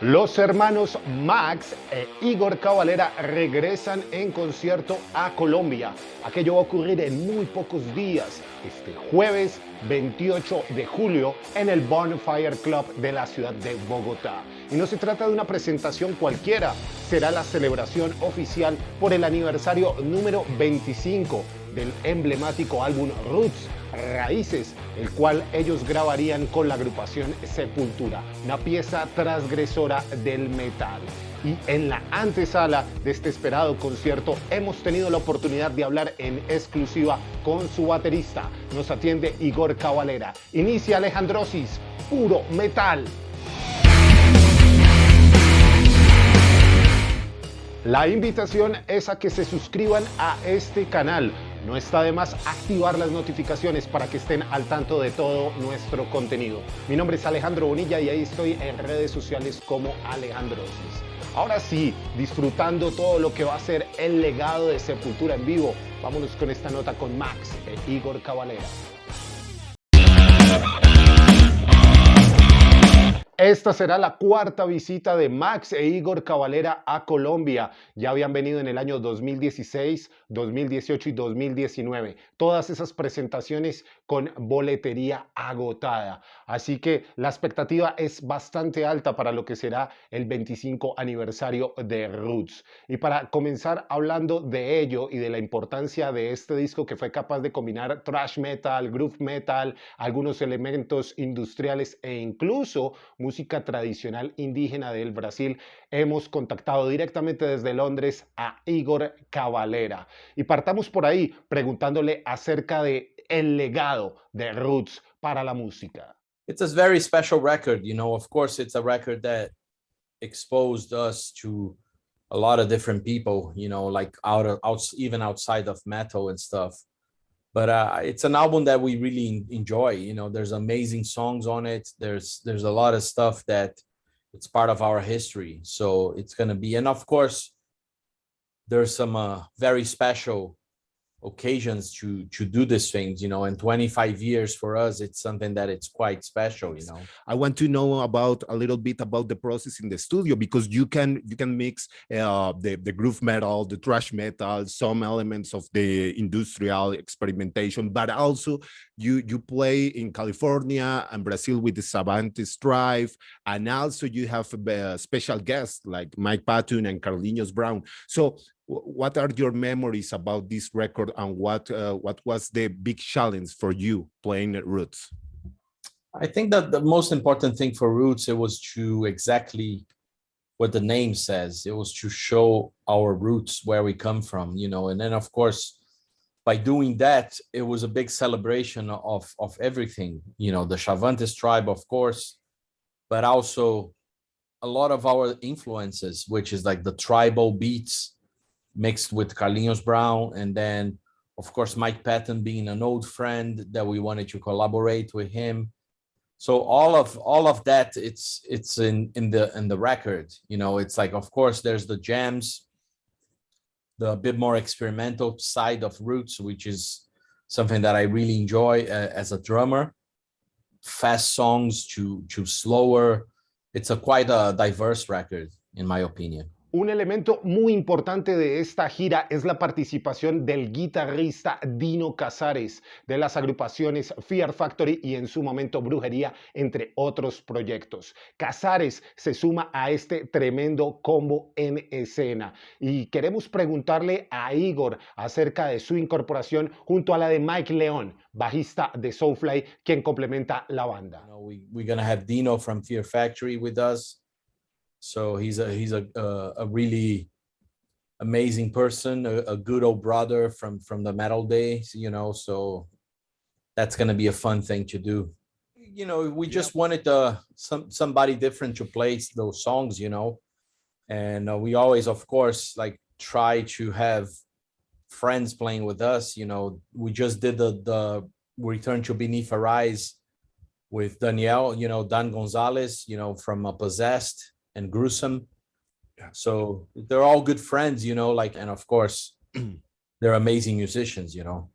Los hermanos Max e Iggor Cavalera regresan en concierto a Colombia. Aquello va a ocurrir en muy pocos días, este jueves 28 de julio en el Bonfire Club de la ciudad de Bogotá. Y no se trata de una presentación cualquiera, será la celebración oficial por el aniversario número 25 del emblemático álbum Roots, Raíces, el cual ellos grabarían con la agrupación Sepultura, una pieza transgresora del metal. Y en la antesala de este esperado concierto hemos tenido la oportunidad de hablar en exclusiva con su baterista. Nos atiende Iggor Cavalera. Inicia Alejandrosis, puro metal. La invitación es a que se suscriban a este canal. No está de más activar las notificaciones para que estén al tanto de todo nuestro contenido. Mi nombre es Alejandro Bonilla y ahí estoy en redes sociales como Alejandrosis. Ahora sí, disfrutando todo lo que va a ser el legado de Sepultura en vivo, vámonos con esta nota con Max e Iggor Cavalera. Esta será la cuarta visita de Max e Iggor Cavalera a Colombia. Ya habían venido en el año 2016, 2018 y 2019. Todas esas presentaciones con boletería agotada. Así que la expectativa es bastante alta para lo que será el 25 aniversario de Roots. Y para comenzar hablando de ello y de la importancia de este disco que fue capaz de combinar thrash metal, groove metal, algunos elementos industriales e incluso música tradicional indígena del Brasil, hemos contactado directamente desde Londres a Iggor Cavalera. Y partamos por ahí preguntándole acerca de el legado de Roots para la música. It's a very special record, you know. Of course, it's a record that exposed us to a lot of different people, you know, like even outside of metal and stuff. But it's an album that we really enjoy. You know, there's amazing songs on it. There's a lot of stuff that it's part of our history. So it's gonna be, and of course, there's some very special occasions to do these things, you know, and 25 years for us, it's something that it's quite special, you know. I want to know about a little bit about the process in the studio, because you can mix the groove metal, the thrash metal, some elements of the industrial experimentation, but also you play in California and Brazil with the Savantes Tribe, and also you have special guests like Mike Patton and Carlinhos Brown. So what are your memories about this record, and what was the big challenge for you playing Roots? I think that the most important thing for Roots, it was to exactly what the name says. It was to show our roots, where we come from, you know. And then of course, by doing that, it was a big celebration of everything, you know, the Chavantes tribe, of course, but also a lot of our influences, which is like the tribal beats mixed with Carlinhos Brown, and then of course Mike Patton being an old friend that we wanted to collaborate with him. So all of that, it's in the record, you know. It's like, of course, there's the jams, the bit more experimental side of Roots, which is something that I really enjoy as a drummer. Fast songs to slower. It's quite a diverse record, in my opinion. Un elemento muy importante de esta gira es la participación del guitarrista Dino Cazares de las agrupaciones Fear Factory y en su momento Brujería, entre otros proyectos. Cazares se suma a este tremendo combo en escena y queremos preguntarle a Iggor acerca de su incorporación junto a la de Mike León, bajista de Soulfly, quien complementa la banda. You know, we're gonna have Dino from Fear Factory with us. So he's a really amazing person, a good old brother from the metal days, you know. So that's gonna be a fun thing to do. You know, we just wanted somebody different to play those songs, you know. And we always, of course, like try to have friends playing with us. You know, we just did the Return to Beneath Our Eyes with Danielle, you know, Dan Gonzalez, you know, from Possessed and Gruesome. Yeah. So they're all good friends, you know, like, and of course they're amazing musicians, you know.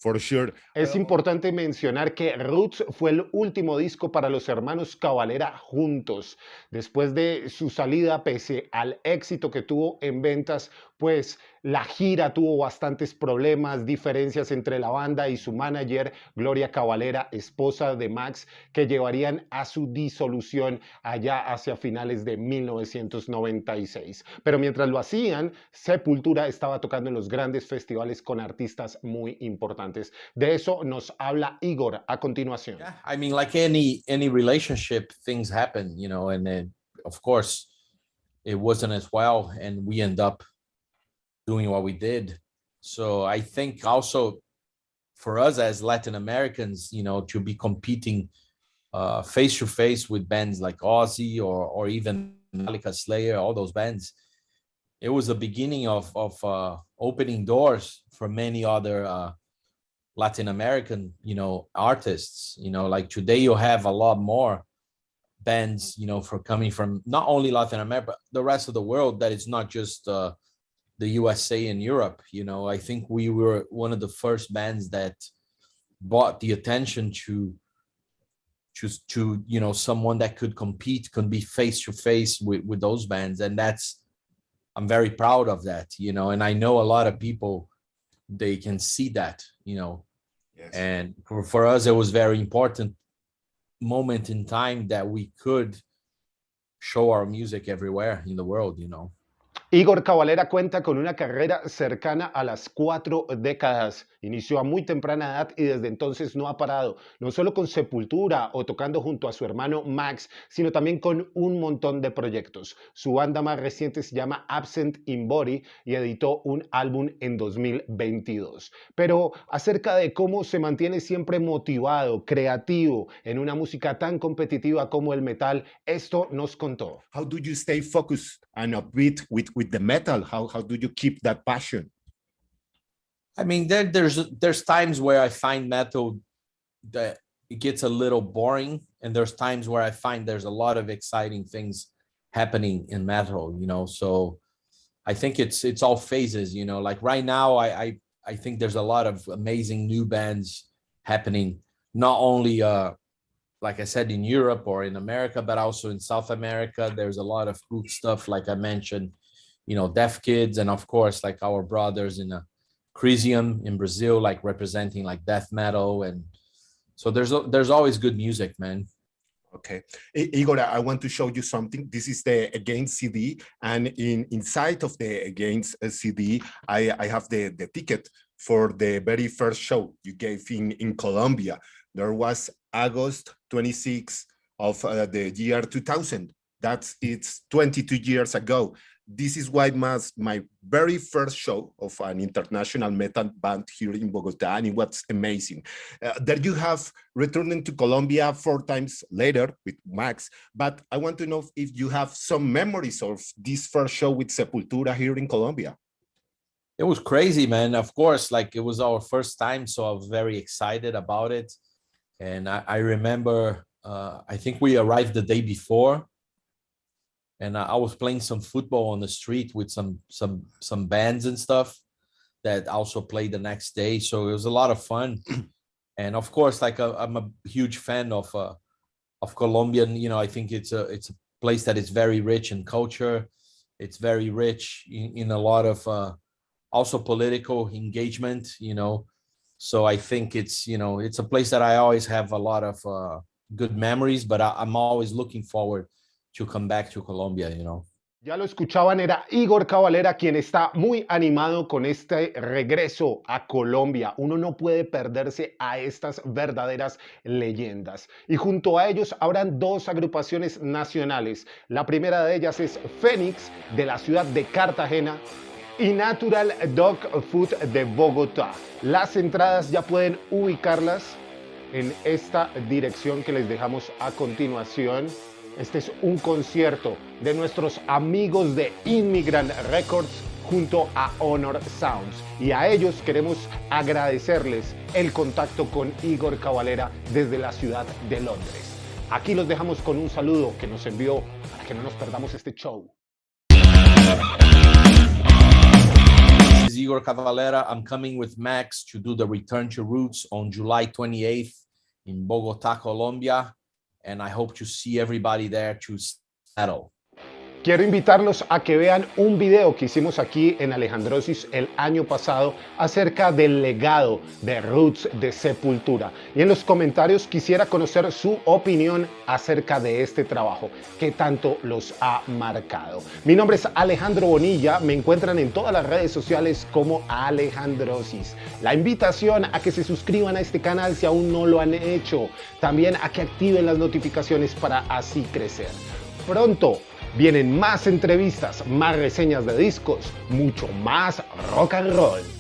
for sure. Es importante mencionar que Roots fue el último disco para los hermanos Cavalera juntos. Después de su salida, pese al éxito que tuvo en ventas, pues la gira tuvo bastantes problemas, diferencias entre la banda y su manager, Gloria Cavalera, esposa de Max, que llevarían a su disolución allá hacia finales de 1996. Pero mientras lo hacían, Sepultura estaba tocando en los grandes festivales con artistas muy importantes. De eso nos habla Iggor a continuación. Yeah, I mean, like any relationship, things happen, you know, and then of course it wasn't as well, and we end up doing what we did. So I think also for us as Latin Americans, you know, to be competing face to face with bands like Ozzy or even Metallica, Slayer, all those bands, it was the beginning of opening doors for many other Latin American, you know, artists. You know, like today you have a lot more bands, you know, for coming from not only Latin America, but the rest of the world, that it's not just the USA and Europe. You know, I think we were one of the first bands that brought the attention to you know, someone that could compete, could be face to face with those bands. And I'm very proud of that, you know, and I know a lot of people, they can see that, you know. Yes. And for us, it was very important moment in time that we could show our music everywhere in the world, you know. Iggor Cavalera cuenta con una carrera cercana a las 4 décadas. Inició a muy temprana edad y desde entonces no ha parado, no solo con Sepultura o tocando junto a su hermano Max, sino también con un montón de proyectos. Su banda más reciente se llama Absent in Body y editó un álbum en 2022. Pero acerca de cómo se mantiene siempre motivado, creativo, en una música tan competitiva como el metal, esto nos contó. How do you stay focused and upbeat with the metal? How do you keep that passion? I mean, there's times where I find metal that it gets a little boring, and there's times where I find there's a lot of exciting things happening in metal, you know. So I think it's all phases, you know. Like right now, I think there's a lot of amazing new bands happening, not only like I said, in Europe or in America, but also in South America. There's a lot of cool stuff, like I mentioned, you know, Deaf Kids, and of course, like our brothers in Crisium in Brazil, like representing like death metal. And so there's always good music, man. Okay, Igor, I want to show you something. This is the Against CD, and inside of the Against CD, I have the ticket for the very first show you gave in Colombia. There was August 26 of the year 2000. It's 22 years ago. This is why my very first show of an international metal band here in Bogota, and it was amazing. There you have returning to Colombia 4 times later with Max, but I want to know if you have some memories of this first show with Sepultura here in Colombia. It was crazy, man. Of course, like it was our first time, so I was very excited about it. And I remember, I think we arrived the day before, and I was playing some football on the street with some bands and stuff that also played the next day. So it was a lot of fun. And of course, like I'm a huge fan of Colombian. You know, I think it's a place that is very rich in culture. It's very rich in a lot of also political engagement, you know. So I think it's, you know, it's a place that I always have a lot of good memories, but I'm always looking forward to come back to Colombia, you know. Ya lo escuchaban, era Iggor Cavalera quien está muy animado con este regreso a Colombia. Uno no puede perderse a estas verdaderas leyendas. Y junto a ellos habrán 2 agrupaciones nacionales. La primera de ellas es Fénix, de la ciudad de Cartagena, y Natural Dog Food de Bogotá. Las entradas ya pueden ubicarlas en esta dirección que les dejamos a continuación. Este es un concierto de nuestros amigos de Inmigrant Records junto a Honor Sounds. Y a ellos queremos agradecerles el contacto con Iggor Cavalera desde la ciudad de Londres. Aquí los dejamos con un saludo que nos envió para que no nos perdamos este show. is Iggor Cavalera. I'm coming with Max to do the Return to Roots on July 28th in Bogotá, Colombia. And I hope to see everybody there to settle. Quiero invitarlos a que vean un video que hicimos aquí en Alejandrosis el año pasado acerca del legado de Roots de Sepultura. Y en los comentarios quisiera conocer su opinión acerca de este trabajo, que tanto los ha marcado. Mi nombre es Alejandro Bonilla, me encuentran en todas las redes sociales como Alejandrosis. La invitación a que se suscriban a este canal si aún no lo han hecho. También a que activen las notificaciones para así crecer. Pronto vienen más entrevistas, más reseñas de discos, mucho más rock and roll.